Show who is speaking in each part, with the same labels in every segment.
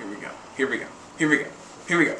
Speaker 1: Here we go. Here we go. Here we go. Here we go.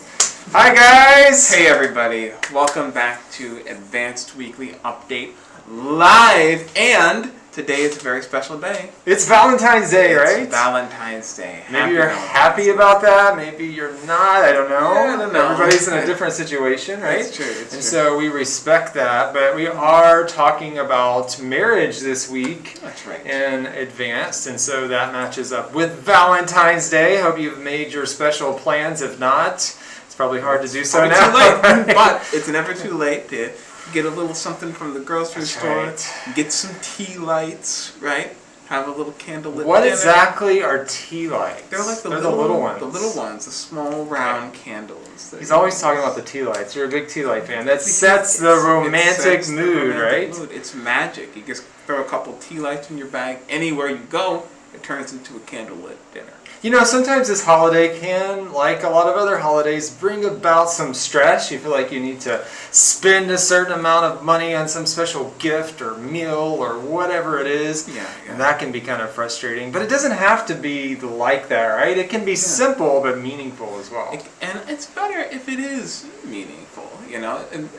Speaker 2: Hi guys!
Speaker 1: Hey everybody. Welcome back to Advanced Weekly Update Live. And today is a very special day.
Speaker 2: It's Valentine's Day, right?
Speaker 1: It's Valentine's Day.
Speaker 2: Maybe you're happy about that. Maybe you're not. I don't know.
Speaker 1: Yeah, I don't know.
Speaker 2: Everybody's in a different situation, right?
Speaker 1: It's true. It's
Speaker 2: and
Speaker 1: true.
Speaker 2: so we respect that. But we are talking about marriage this week.
Speaker 1: That's right.
Speaker 2: In advance. And so that matches up with Valentine's Day. Hope you've made your special plans. If not, it's probably hard to do so now.
Speaker 1: Too late. But it's never too late to get a little something from the grocery store,
Speaker 2: right.
Speaker 1: Get some tea lights, right? Have a little candlelit
Speaker 2: What
Speaker 1: dinner.
Speaker 2: exactly are tea lights?
Speaker 1: They're like the
Speaker 2: little ones.
Speaker 1: The little ones, the small round candles.
Speaker 2: He's always talking about the tea lights. You're a big tea light fan. That sets the romantic mood, right?
Speaker 1: It's magic. You just throw a couple tea lights in your bag. Anywhere you go, it turns into a candlelit dinner.
Speaker 2: You know, sometimes this holiday can, like a lot of other holidays, bring about some stress. You feel like you need to spend a certain amount of money on some special gift or meal or whatever it is.
Speaker 1: Yeah.
Speaker 2: And that can be kind of frustrating. But it doesn't have to be like that, right? It can be simple but meaningful as well.
Speaker 1: And it's better if it is meaningful, you know? And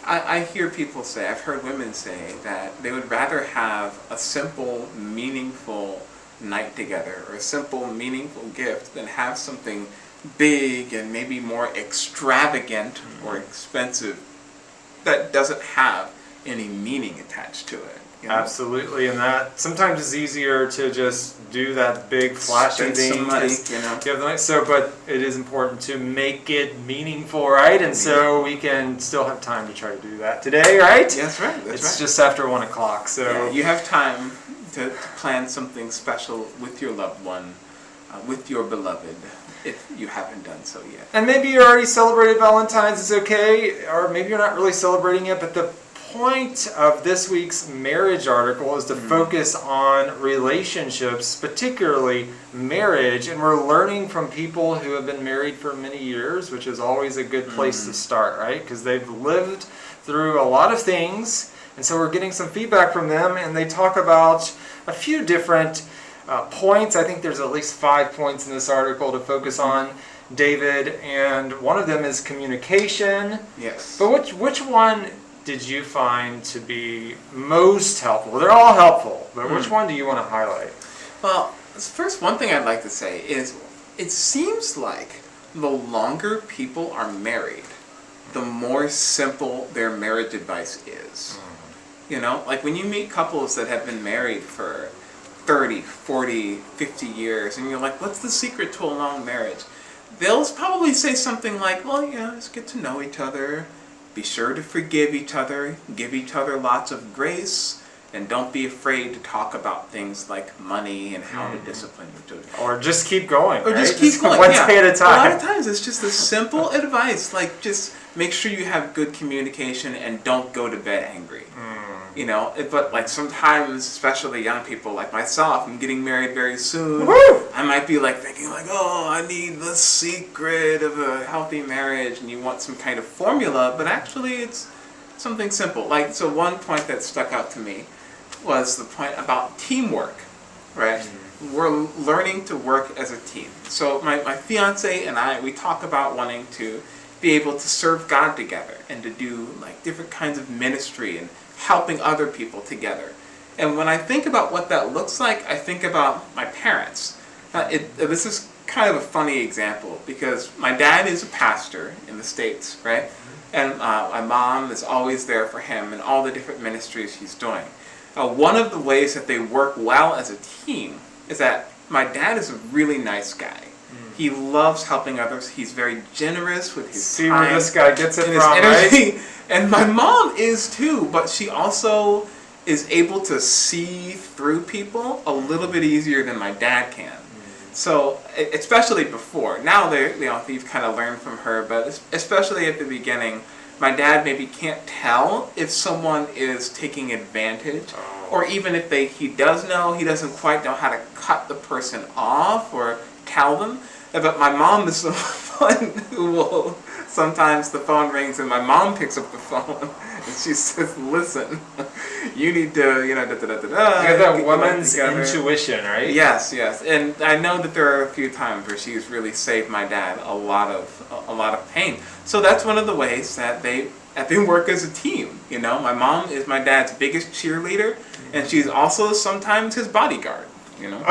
Speaker 1: I hear people say, I've heard women say that they would rather have a simple, meaningful night together or a simple, meaningful gift than have something big and maybe more extravagant or expensive that doesn't have any meaning attached to it. You know?
Speaker 2: Absolutely, and that sometimes it's easier to just do that big flashy
Speaker 1: Spend
Speaker 2: thing.
Speaker 1: some money, you know.
Speaker 2: Give them, but it is important to make it meaningful, right? And so we can still have time to try to do that today, right?
Speaker 1: That's right.
Speaker 2: It's just after 1 o'clock, so
Speaker 1: yeah, you have time to plan something special with your loved one, with your beloved, if you haven't done so yet.
Speaker 2: And maybe you already celebrated Valentine's, it's okay, or maybe you're not really celebrating it, but the point of this week's marriage article is to focus on relationships, particularly marriage, and we're learning from people who have been married for many years, which is always a good place to start, right? Because they've lived through a lot of things, and so we're getting some feedback from them, and they talk about a few different points. I think there's at least 5 points in this article to focus on, David, and one of them is communication.
Speaker 1: Yes.
Speaker 2: But which one did you find to be most helpful? They're all helpful, but which one do you want to highlight?
Speaker 1: Well, first, one thing I'd like to say is it seems like the longer people are married, the more simple their marriage advice is. You know, like when you meet couples that have been married for 30, 40, 50 years, and you're like, what's the secret to a long marriage? They'll probably say something like, well, just get to know each other, be sure to forgive each other, give each other lots of grace, and don't be afraid to talk about things like money and how to discipline each other.
Speaker 2: Or just keep going,
Speaker 1: Or
Speaker 2: right?
Speaker 1: just keep going,
Speaker 2: One day at a time.
Speaker 1: A lot of times it's just the simple advice, like just make sure you have good communication and don't go to bed angry. You know, but like sometimes, especially young people like myself, I'm getting married very soon.
Speaker 2: Woo!
Speaker 1: I might be like thinking like, oh, I need the secret of a healthy marriage, and you want some kind of formula, but actually it's something simple. Like, so one point that stuck out to me was the point about teamwork, right? We're learning to work as a team. So my fiance and I, we talk about wanting to be able to serve God together and to do like different kinds of ministry and helping other people together. And when I think about what that looks like, I think about my parents. This is kind of a funny example because my dad is a pastor in the States, right? And my mom is always there for him and all the different ministries he's doing. One of the ways that they work well as a team is that my dad is a really nice guy. He loves helping others. He's very generous with his time. See
Speaker 2: where this guy gets it from,
Speaker 1: energy.
Speaker 2: right?
Speaker 1: And my mom is too, but she also is able to see through people a little bit easier than my dad can. So, especially before. Now, you've kind of learned from her, but especially at the beginning, my dad maybe can't tell if someone is taking advantage, or even if he does know, he doesn't quite know how to cut the person off or tell them. But my mom is the one who will, sometimes the phone rings and my mom picks up the phone And she says, listen, you need to, you know,
Speaker 2: You got that woman's intuition, right?
Speaker 1: Yes, yes. And I know that there are a few times where she's really saved my dad a lot of pain. So that's one of the ways that they work as a team. You know, my mom is my dad's biggest cheerleader, and she's also sometimes his bodyguard. You know.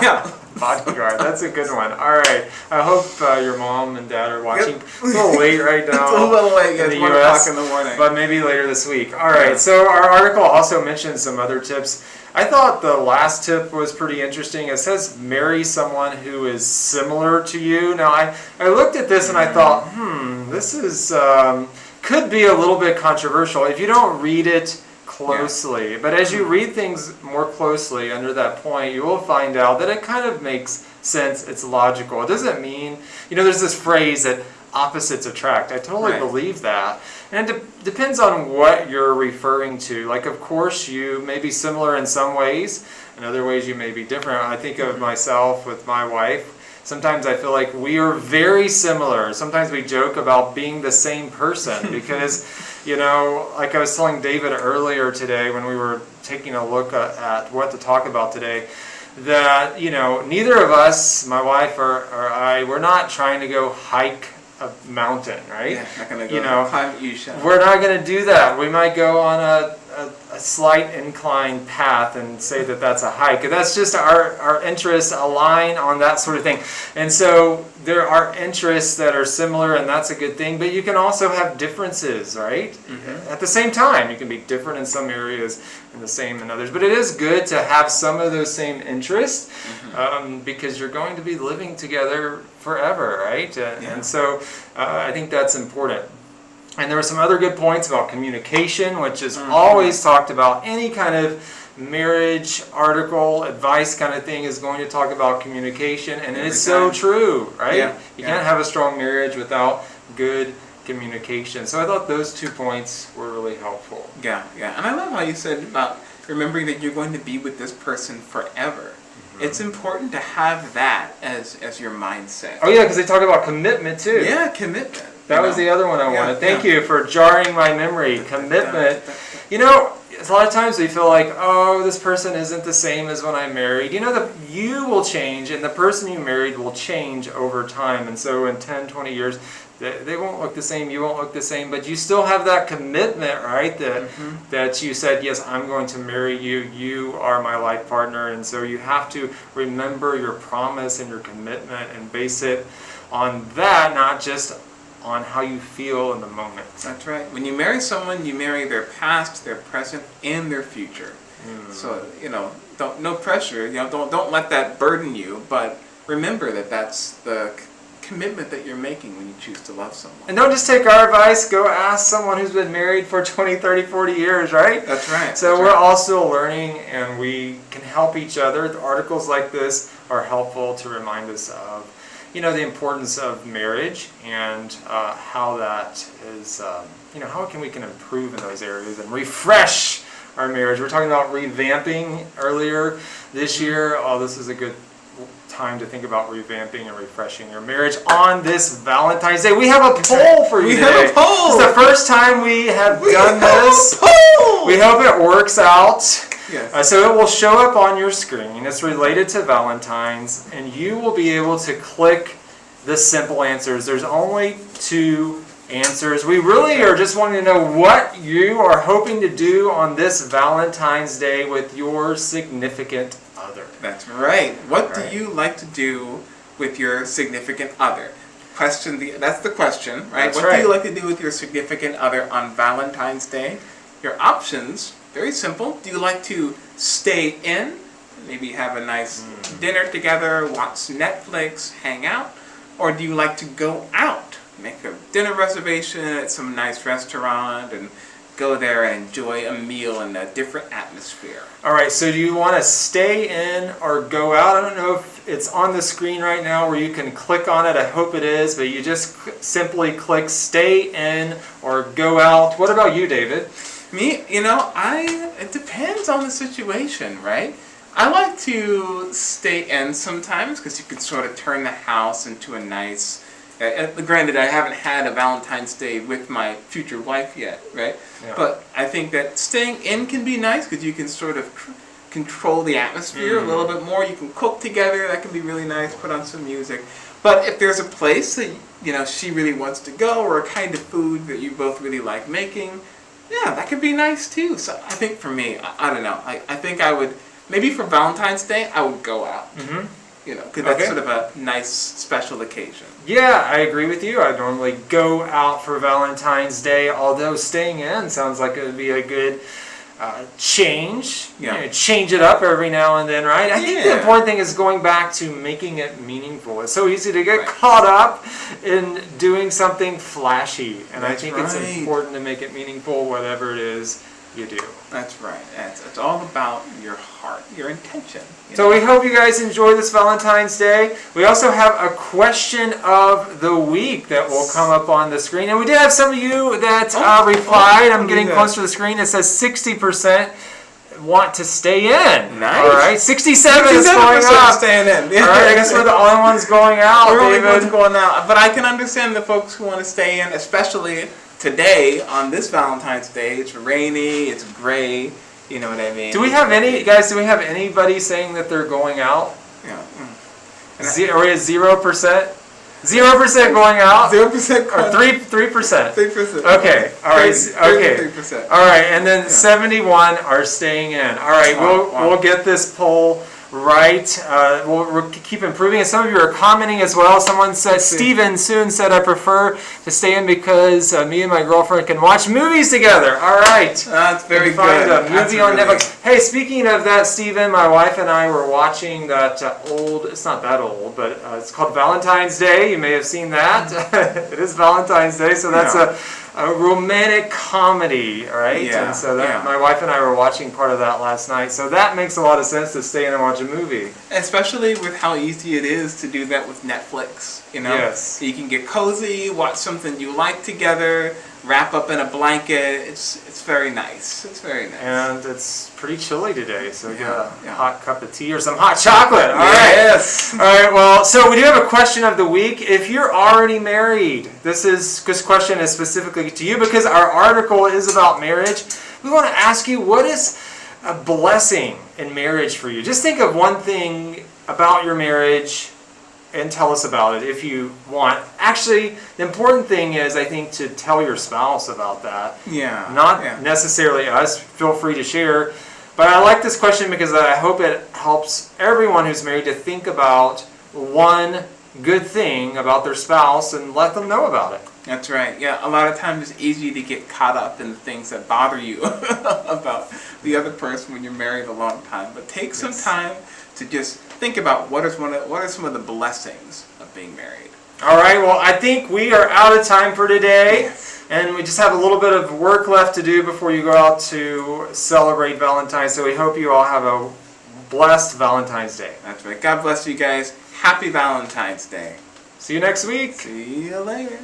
Speaker 1: Yeah.
Speaker 2: Bodyguard, that's a good one. All right, I hope your mom and dad are watching. Yep. It's a little late right now.
Speaker 1: It's a little late,
Speaker 2: in
Speaker 1: it's
Speaker 2: the
Speaker 1: 1
Speaker 2: US,
Speaker 1: o'clock in the morning.
Speaker 2: But maybe later this week. All right, so our article also mentions some other tips. I thought the last tip was pretty interesting. It says marry someone who is similar to you. Now, I looked at this and I thought, this is could be a little bit controversial if you don't read it closely. But as you read things more closely under that point, you will find out that it kind of makes sense. It's logical. It doesn't mean, you know, there's this phrase that opposites attract. I totally believe that. And it depends on what you're referring to. Like, of course, you may be similar in some ways. In other ways, you may be different. I think of myself with my wife. Sometimes I feel like we are very similar. Sometimes we joke about being the same person because, you know, like I was telling David earlier today when we were taking a look at what to talk about today, that, you know, neither of us, my wife or I, we're not trying to go hike a mountain, right?
Speaker 1: Yeah, not going to go climb Yusha.
Speaker 2: We're not going to do that. We might go on a slight inclined path and say that that's a hike. That's just our interests align on that sort of thing. And so there are interests that are similar, and that's a good thing. But you can also have differences, right? At the same time, you can be different in some areas and the same in others. But it is good to have some of those same interests because you're going to be living together forever, right? And so I think that's important. And there were some other good points about communication, which is always talked about. Any kind of marriage article, advice kind of thing is going to talk about communication. And it's so true, right? You can't have a strong marriage without good communication. So I thought those 2 points were really helpful.
Speaker 1: Yeah. And I love how you said about remembering that you're going to be with this person forever. It's important to have that as your mindset. Oh
Speaker 2: yeah, because they talk about commitment too.
Speaker 1: Yeah, commitment.
Speaker 2: That was the other one I wanted. Thank you for jarring my memory. Commitment. You know, a lot of times we feel like, oh, this person isn't the same as when I married. You know, you will change and the person you married will change over time. And so in 10, 20 years, they won't look the same, you won't look the same, but you still have that commitment, right? That you said, yes, I'm going to marry you, you are my life partner, and so you have to remember your promise and your commitment and base it on that, not just on how you feel in the moment.
Speaker 1: That's right. When you marry someone, you marry their past, their present, and their future. So, you know, no pressure, you know, don't let that burden you, but remember that that's the commitment that you're making when you choose to love someone.
Speaker 2: And don't just take our advice, go ask someone who's been married for 20, 30, 40 years, right?
Speaker 1: That's right.
Speaker 2: So we're all still learning and we can help each other. The articles like this are helpful to remind us of, you know, the importance of marriage and how that is, you know, how we can improve in those areas and refresh our marriage. We're talking about revamping earlier this year. Oh, this is a good time to think about revamping and refreshing your marriage on this Valentine's Day. We have a poll for you today.
Speaker 1: We have a poll!
Speaker 2: It's the first time we have done this. We hope it works out.
Speaker 1: Yes.
Speaker 2: So it will show up on your screen. It's related to Valentine's, and you will be able to click the simple answers. There's only 2 answers. We really are just wanting to know what you are hoping to do on this Valentine's Day with your significant other.
Speaker 1: That's right. What do you like to do with your significant other? That's the question, right? What do you like to do with your significant other on Valentine's Day? Your options, very simple. Do you like to stay in, maybe have a nice dinner together, watch Netflix, hang out? Or do you like to go out, make a dinner reservation at some nice restaurant and go there and enjoy a meal in a different atmosphere?
Speaker 2: All right, so do you want to stay in or go out? I don't know if it's on the screen right now where you can click on it. I hope it is, but you just simply click stay in or go out. What about you, David?
Speaker 1: Me, you know, it depends on the situation, right? I like to stay in sometimes because you can sort of turn the house into a nice Granted, I haven't had a Valentine's Day with my future wife yet, right?
Speaker 2: Yeah.
Speaker 1: But I think that staying in can be nice because you can sort of control the atmosphere a little bit more. You can cook together. That can be really nice. Put on some music. But if there's a place that she really wants to go, or a kind of food that you both really like making, yeah, that could be nice too. So I think for me, I don't know. I think I would, maybe for Valentine's Day, I would go out. Mm-hmm. Because that's sort of a nice special occasion.
Speaker 2: Yeah, I agree with you. I normally go out for Valentine's Day, although staying in sounds like it would be a good change.
Speaker 1: Yeah.
Speaker 2: Change it up every now and then, right? I think the important thing is going back to making it meaningful. It's so easy to get caught up in doing something flashy, and I think it's important to make it meaningful, whatever it is you do.
Speaker 1: That's right. It's all about your heart, your intention.
Speaker 2: So we hope you guys enjoy this Valentine's Day. We also have a question of the week that will come up on the screen. And we did have some of you that replied. I'm getting close to the screen. It says 60% want to stay in.
Speaker 1: Nice.
Speaker 2: All right. 67 is going up.
Speaker 1: Staying in.
Speaker 2: All right. I guess we're the only ones going out,
Speaker 1: We're the only
Speaker 2: David.
Speaker 1: ones going out. But I can understand the folks who want to stay in, especially today on this Valentine's Day. It's rainy. It's gray. You know what I mean?
Speaker 2: Do we have any, guys, do we have anybody saying that they're going out?
Speaker 1: Yeah.
Speaker 2: Or is 0%? 0% going out?
Speaker 1: 0%
Speaker 2: Or 3%?
Speaker 1: 3%.
Speaker 2: Okay. All right. Okay.
Speaker 1: 3%.
Speaker 2: All right. And then 71 are staying in. All right. We'll get this poll right. We'll keep improving. And some of you are commenting as well. Someone said, Steven Soon said, I prefer to stay in because me and my girlfriend can watch movies together. All right.
Speaker 1: That's very good.
Speaker 2: Find a movie on Netflix. Hey, speaking of that, Steven, my wife and I were watching that old, it's not that old, but it's called Valentine's Day. You may have seen that. It is Valentine's Day, so that's a romantic comedy, right?
Speaker 1: Yeah.
Speaker 2: And so my wife and I were watching part of that last night. So that makes a lot of sense to stay in and watch a movie.
Speaker 1: Especially with how easy it is to do that with Netflix,
Speaker 2: Yes.
Speaker 1: So you can get cozy, watch something you like together, wrap up in a blanket. It's very nice. It's very nice.
Speaker 2: And it's pretty chilly today, so get a
Speaker 1: Yeah.
Speaker 2: hot cup of tea or some hot chocolate. All right.
Speaker 1: Yes.
Speaker 2: All right, well, so we do have a question of the week. If you're already married, this question is specifically to you because our article is about marriage. We want to ask you, what is a blessing in marriage for you? Just think of one thing about your marriage and tell us about it if you want. Actually, the important thing is, I think, to tell your spouse about that.
Speaker 1: Yeah.
Speaker 2: Not necessarily us. Feel free to share. But I like this question because I hope it helps everyone who's married to think about one good thing about their spouse and let them know about it.
Speaker 1: That's right. Yeah, a lot of times it's easy to get caught up in the things that bother you about the other person when you're married a long time. But take some time to just think about what are some of the blessings of being married.
Speaker 2: All right, well, I think we are out of time for today. And we just have a little bit of work left to do before you go out to celebrate Valentine's. So we hope you all have a blessed Valentine's Day.
Speaker 1: That's right. God bless you guys. Happy Valentine's Day.
Speaker 2: See you next week.
Speaker 1: See you later.